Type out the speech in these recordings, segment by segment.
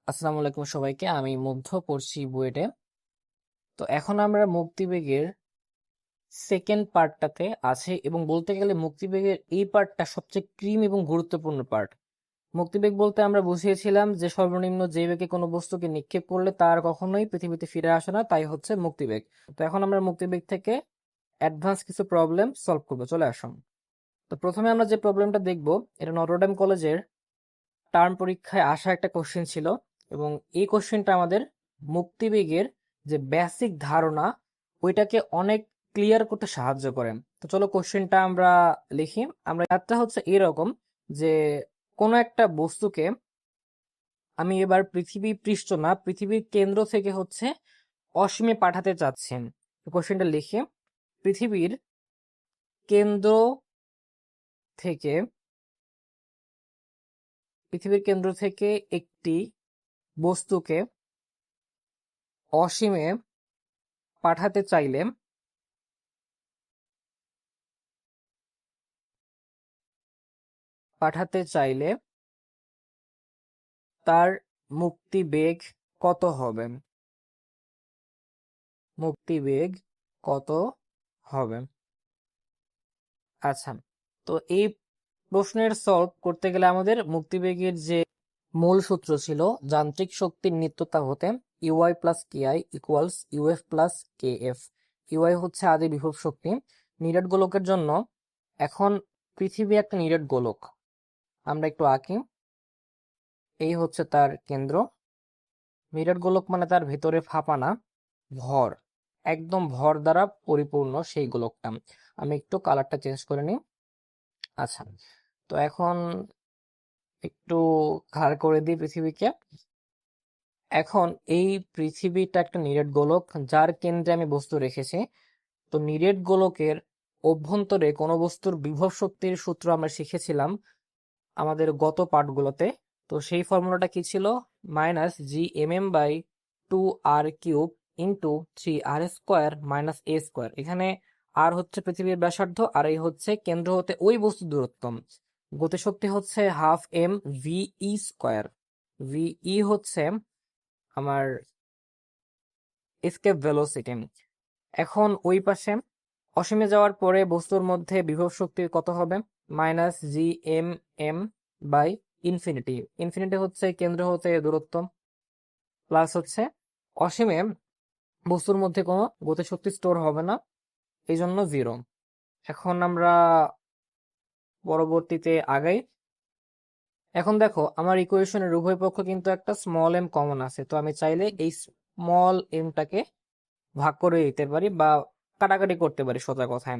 আসসালামু আলাইকুম সবাইকে। আমি মুগ্ধ, পড়ছি বুয়েটে। তো এখন আমরা মুক্তিবেগের সেকেন্ড পার্টটাতে আছে এবং বলতে গেলে মুক্তিবেগের এই পার্টটা সবচেয়ে ক্রিম এবং গুরুত্বপূর্ণ পার্ট। মুক্তিবেগ বলতে আমরা বুঝিয়েছিলাম যে সর্বনিম্ন যে বেগে কোনো বস্তুকে নিক্ষেপ করলে তার কখনোই পৃথিবীতে ফিরে আসে না, তাই হচ্ছে মুক্তিবেগ। তো এখন আমরা মুক্তিবেগ থেকে অ্যাডভান্স কিছু প্রবলেম সলভ করবো, চলে আসুন। তো প্রথমে আমরা যে প্রবলেমটা দেখব, এটা নটরডেম কলেজের টার্ম পরীক্ষায় আসা একটা কোশ্চেন ছিল এবং এই কোশ্চেনটা আমাদের মুক্তিবেগের যে বেসিক ধারণা ওইটাকে অনেক ক্লিয়ার করতে সাহায্য করে। তো চলো কোশ্চেনটা আমরা লিখি। আমরা একটা হচ্ছে এরকম যে কোনো একটা বস্তুকে আমি এবার পৃথিবী পৃষ্ঠ না, পৃথিবীর কেন্দ্র থেকে হচ্ছে অসীমে পাঠাতে চাচ্ছি। কোশ্চেনটা লিখি, পৃথিবীর কেন্দ্র থেকে একটি বস্তুকে অসীমে পাঠাতে চাইলে তার মুক্তিবেগ কত হবে? মুক্তিবেগ কত হবে? আচ্ছা, তো এই প্রশ্নের সলভ করতে গেলে আমাদের মুক্তিবেগের যে মূল সূত্র ছিল, যান্ত্রিক শক্তির নিত্যতা হতে UI plus KI equals UF plus KF. UI হচ্ছে আদি বিভব শক্তি নিরেট গোলকের জন্য। এখন পৃথিবী একটা নিরেট গোলক, আমরা একটু আঁকি। এই হচ্ছে তার কেন্দ্র। নিরেট গোলক মানে তার ভেতরে ফাঁপা না, ভর, একদম ভর দ্বারা পরিপূর্ণ সেই গোলকটা। আমি একটু কালারটা চেঞ্জ করে নিই। আচ্ছা, তো এখন একটু ঘাড় করে দিই পৃথিবীকে। এখন এই পৃথিবীটা একটা নিরেট গোলক যার কেন্দ্রে আমি বস্তু রেখেছি। তো নিরেট গোলকের অভ্যন্তরে কোনো বস্তুর বিভব শক্তির সূত্র আমরা শিখেছিলাম আমাদের গত পার্টগুলোতে। তো সেই ফর্মুলাটা কি ছিল? Minus G M M by 2r³ into 3r² minus a²। এখানে আর হচ্ছে পৃথিবীর ব্যাসার্ধ আর এই হচ্ছে কেন্দ্র হতে ওই বস্তুর দূরত্ব। গতিশক্তি হচ্ছে হাফ এম VE²। VE হচ্ছে আমার এসকেপ ভেলোসিটি। এখন ওই পাশে অসীমে যাওয়ার পরে বস্তুর মধ্যে বিভব শক্তি কত হবে? Minus G M M by infinity. Infinity হচ্ছে কেন্দ্র হতে দূরত্ব, প্লাস হচ্ছে অসীমে বস্তুর মধ্যে কোনো গতিশক্তি স্টোর হবে না, এই জন্য 0। এখন আমরা পরবর্তীতে আগাই। এখন দেখো আমার ইকুয়েশনের উভয় পক্ষ কিন্তু একটা স্মল এম কমন আছে, তো আমি চাইলে এই স্মল এমটাকে ভাগ করে দিতে পারি বা কাটাকাটি করতে পারি সোজা কথায়।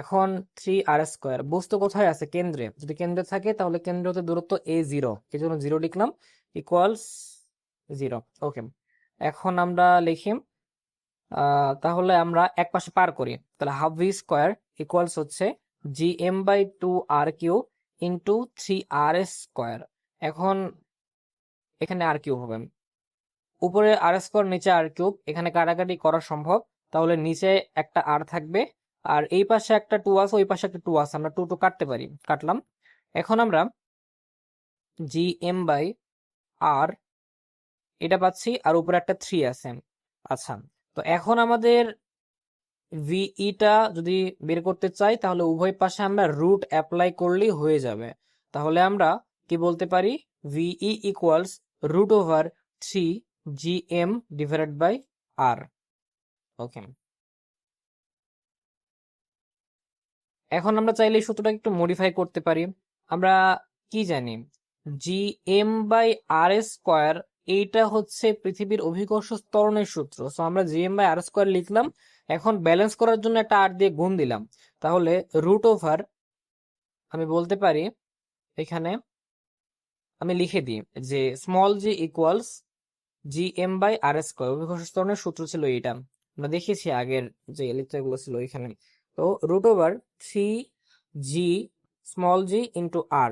এখন 3r², বস্তু কোথায় আছে? কেন্দ্রে। যদি কেন্দ্রে থাকে তাহলে কেন্দ্র হতে দূরত্ব a0, এই জন্য 0 লিখলাম, ইকুয়ালস 0। ওকে, এখন আমরা লিখি তাহলে আমরা এক পাশে পার করি, তাহলে হাফ v² ইকুয়ালস হচ্ছে gm/2r³ ইন্টু 3r²। এখন এখানে r³ হবে, উপরে r², নিচে r³, এখানে কাটাকাটি করা সম্ভব, তাহলে নিচে একটা r থাকবে আর এই পাশে একটা 2 আছে, ওই পাশে একটা 2 আছে, আমরা 2 কাটতে পারি, কাটলাম। এখন আমরা gm/r এটা পাচ্ছি আর উপরে একটা 3 আছে। আচ্ছা, তো এখন আমাদের ভিইটা যদি বের করতে চাই তাহলে উভয় পাশে আমরা রুট অ্যাপ্লাই করলেই হয়ে যাবে। তাহলে আমরা কি বলতে পারি? ভিই ইকুয়ালস √3gm/r। ওকে, এখন আমরা চাইলে এই সূত্রটাকে একটু মডিফাই করতে পারি। আমরা কি জানি? gm/r², এইটা হচ্ছে পৃথিবীর অভিকর্ষ ত্বরণের সূত্র। সো আমরা gm/r² লিখলাম, এখন ব্যালেন্স করার জন্য একটা r দিয়ে গুণ দিলাম, তাহলে √ আমি বলতে পারি, এখানে আমি লিখে দিই যে স্মল g ইকুয়ালস gm/r²। অভিকর্ষ ত্বরণের সূত্র ছিল এইটা, আমরা দেখেছি আগের যে লেকচারগুলো ছিল এখানে। তো √3g small g into r,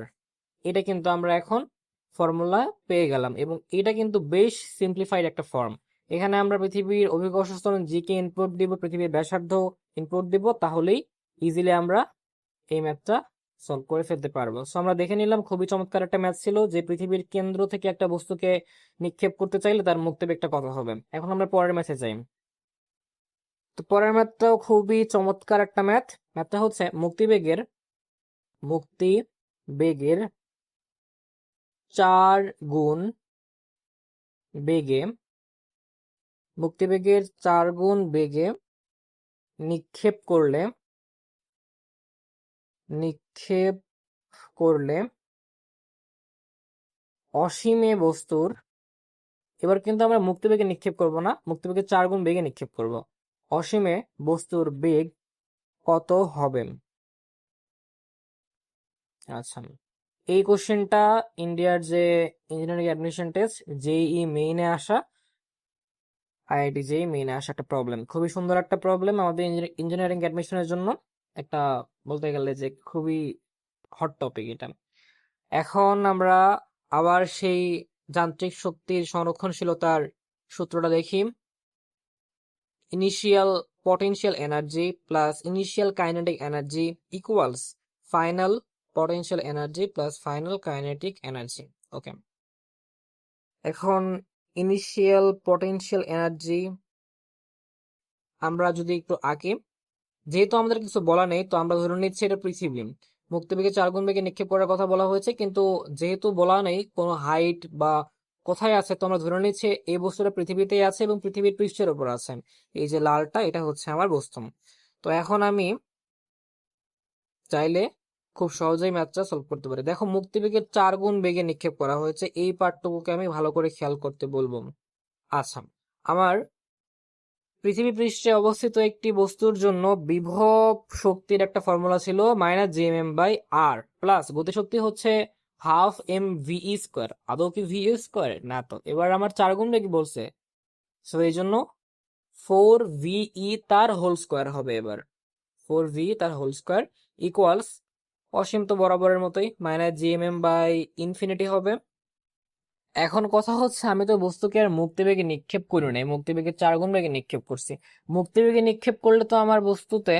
এটা কিন্তু আমরা এখন ফর্মুলা পেয়ে গেলাম এবং এটা কিন্তু বেশ সিম্পলিফাইড একটা ফর্ম। এখানে আমরা পৃথিবীর অভিকর্ষ ত্বরণ জি কে ইনপুট দিব, পৃথিবীর ব্যাসার্ধ ইনপুট দিব, তাহলেই ইজিলি আমরা এই ম্যাথটা সলভ করে ফেলতে পারবো। সো আমরা দেখে নিলাম, খুবই চমৎকার একটা ম্যাথ ছিল যে পৃথিবীর কেন্দ্র থেকে একটা বস্তুকে নিক্ষেপ করতে চাইলে তার মুক্তিবেগটা কত হবে। এখন আমরা পরের ম্যাথে যাই। তো পরের ম্যাথটাও খুবই চমৎকার একটা ম্যাথ। ম্যাথটা হচ্ছে মুক্তিবেগের 4 গুণ বেগে মুক্তিবেগের 4 গুণ বেগে নিক্ষেপ করলে অসীমে বস্তুর, এবার কিন্তু আমরা মুক্তিবেগে নিক্ষেপ করব না, মুক্তিবেগের 4 গুণ বেগে নিক্ষেপ করব। অসীমে বস্তুর বেগ কত হবে? আচ্ছা, এই কোশ্চেনটা ইন্ডিয়ার যে ইঞ্জিনিয়ারিং অ্যাডমিশন টেস্ট জেইই মেইনে আসা, আইআইটি জেইই মেইনে আসা একটা প্রবলেম, খুবই সুন্দর একটা প্রবলেম আমাদের ইঞ্জিনিয়ারিং অ্যাডমিশনের জন্য। একটা বলতে গেলে যে খুবই হট টপিক এটা। এখন আমরা আবার সেই যান্ত্রিক শক্তির সংরক্ষণশীলতার সূত্রটা দেখি। Initial potential energy plus initial kinetic energy equals final potential energy plus final kinetic energy. Okay, এখন ইনিশিয়াল পটেনশিয়াল এনার্জি আমরা যদি একটু আঁকি, যেহেতু আমাদের কিছু বলা নেই তো আমরা ধরে নিচ্ছি এটা পৃথিবী। মুক্তিবেগে 4 গুণ বেগে নিক্ষেপ করার কথা বলা হয়েছে, কিন্তু যেহেতু বলা নেই কোনো হাইট বা কোথায় আছে, তো আমরা ধরে নিচ্ছি এই বস্তুটা পৃথিবীতেই আছে এবং পৃথিবীর পৃষ্ঠের উপর আছে। এই যে লালটা, এটা হচ্ছে আমার বস্তু। তো এখন আমি চাইলে খুব সহজেই ম্যাথটা সলভ করতে পারি। দেখো, মুক্তিবেগের 4 গুণ বেগে নিক্ষেপ করা হয়েছে, এই পার্টটুকুকে আমি ভালো করে খেয়াল করতে বলবো। আচ্ছা, আমার পৃথিবী পৃষ্ঠে অবস্থিত একটি বস্তুর জন্য বিভব শক্তির একটা ফর্মুলা ছিল -gmm/r প্লাস গতিশক্তি হচ্ছে ½ mv²। আদৌ কি v²? না তো। এবার আমার 4 গুণ বেগে বলছে, সো এই জন্য 4ve তার হোল স্কোয়ার হবে। এবার 4v তার হোল স্কোয়ার ইকুয়ালস, অসীম তো বরাবরের মতোই, -gmm/∞ হবে। এখন কথা হচ্ছে, আমি তো বস্তুকে আর মুক্তিবেগে নিক্ষেপ করি নাই, মুক্তিবেগে 4 গুণ বেগে নিক্ষেপ করছি। মুক্তিবেগে নিক্ষেপ করলে তো আমার বস্তুতে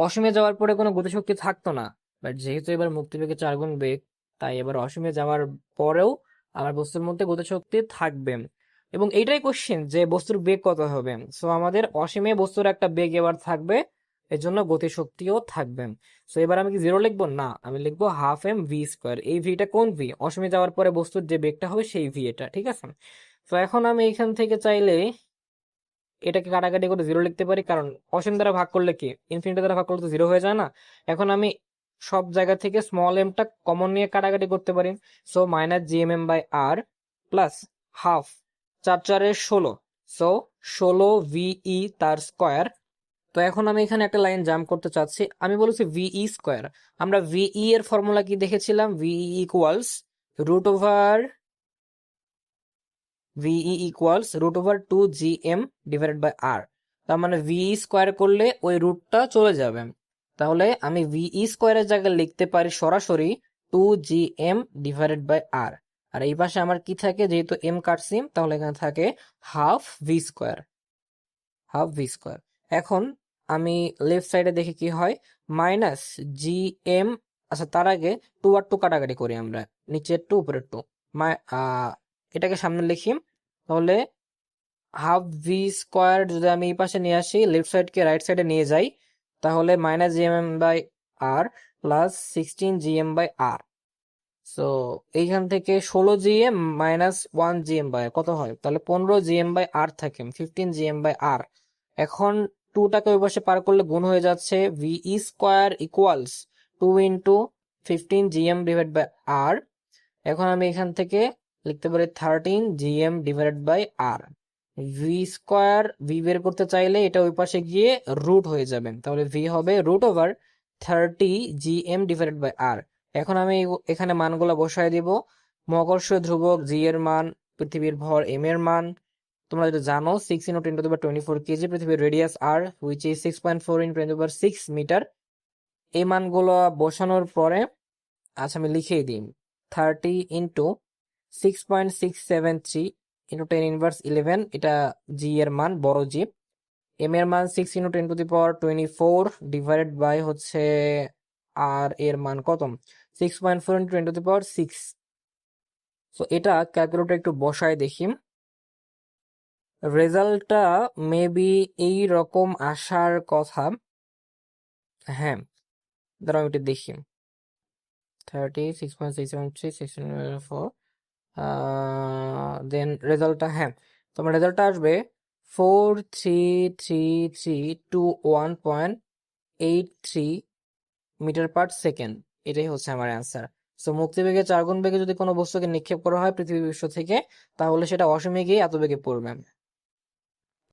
অসীমে যাওয়ার পরে কোনো গতিশক্তি থাকতো না। বাট যেহেতু এবার মুক্তিবেগে 4 গুণ বেগ, তাই এবার অসীমে যাওয়ার পরেও আমার বস্তুর মধ্যে গতিশক্তি থাকবে। এবং এইটাই কোশ্চেন যে বস্তুর বেগ কত হবে। সো আমাদের অসীমে বস্তুর একটা বেগ এবার থাকবে, এর জন্য গতিশক্তিও থাকবে। সো এবার আমি কি 0 লিখবো? না, আমি লিখবো ½ mv²। এই ভিটা কোন ভি? অসীমে যাওয়ার পরে বস্তুর যে বেগটা হবে সেই ভি এটা, ঠিক আছে। তো এখন আমি এখান থেকে চাইলে এটাকে কাটাকাটি করে 0 লিখতে পারি, কারণ অসীম দ্বারা ভাগ করলে কি, ইনফিনিটি দ্বারা ভাগ করলে তো 0 হয়ে যায় না। এখন আমি সব জায়গা থেকে স্মল এমটা কমন নিয়ে কাটাকাটি করতে পারি। So -gmm/r plus half, 4×4=16, so 16ve তার স্কোয়ার। তো এখন আমি এখানে একটা লাইন জাম্প করতে চাচ্ছি। আমি বলেছি ve², আমরা ve এর ফর্মুলা কি দেখেছিলাম? ve equals √2gm/r। তার মানে ve² করলে ওই রুটটা চলে যাবে। তাহলে আমি ve² এর জায়গায় লিখতে পারি সরাসরি 2gm/r। আর এই পাশে আমার কি থাকে, যেহেতু m কাটছি, তাহলে এখানে থাকে ½ v²। এখন আমি লেফট সাইডে দেখি কি হয়, -gm। আচ্ছা, তার আগে 2 আর 2 কাটাকাটি করি আমরা, নিচের 2 উপরের 2, এটাকে সামনে লিখি। তাহলে ½ v² যদি আমি এই পাশে নিয়ে আসি, লেফট সাইডকে রাইট সাইডে নিয়ে যাই, তাহলে -gm/r প্লাস 16gm/r। সো এইখান থেকে 16gm মাইনাস 1gm/r কত হয়? তাহলে 15gm/r থাকে, 15gm/r। এখন 2টাকে ওই পাশে পার করলে গুণ হয়ে যাচ্ছে, ve² ইকুয়ালস 2 × 15gm/r। এখন আমি এখান থেকে লিখতে পারি 13gm/r। v² বের করতে চাইলে এটা ওই পাশে গিয়ে রুট হয়ে যাবে, তাহলে v হবে √30gm/r। এখন আমি এখানে মানগুলো বসায় দিব। মহাকর্ষীয় ধ্রুবক জি এর মান, পৃথিবীর ভর এম এর মান তোমরা যেটা জানো 6 × 10⁻24 কেজি, পৃথিবীর radius r which is 6.4 × 10⁻6 metre. এই মানগুলো বসানোর পরে, আচ্ছা আমি লিখেই দিই, 30 × 6.673 × 10⁻11, এটা জি এর মান, বড় জি। এম এর মান 6 × 10⁻24 ডিভাইডেড বাই হচ্ছে আর এর মান কত? 6.4 ইন্টু 10⁶। সো এটা ক্যালকুলেটর একটু বসায় দেখি। রেজাল্টটা মেবি এই রকম আসার কথা। হ্যাঁ, দাঁড়াও একটু দেখি। 36.673 দেন রেজাল্টটা, হ্যাঁ, তোমার রেজাল্টটা আসবে 433321.83 মিটার পার সেকেন্ড। এটাই হচ্ছে আমার অ্যান্সার। সো মুক্তিবেগে 4 গুণ বেগে যদি কোনো বস্তুকে নিক্ষেপ করা হয় পৃথিবী বিশ্ব থেকে, তাহলে সেটা অসীমে গিয়ে এত বেগে পড়বে।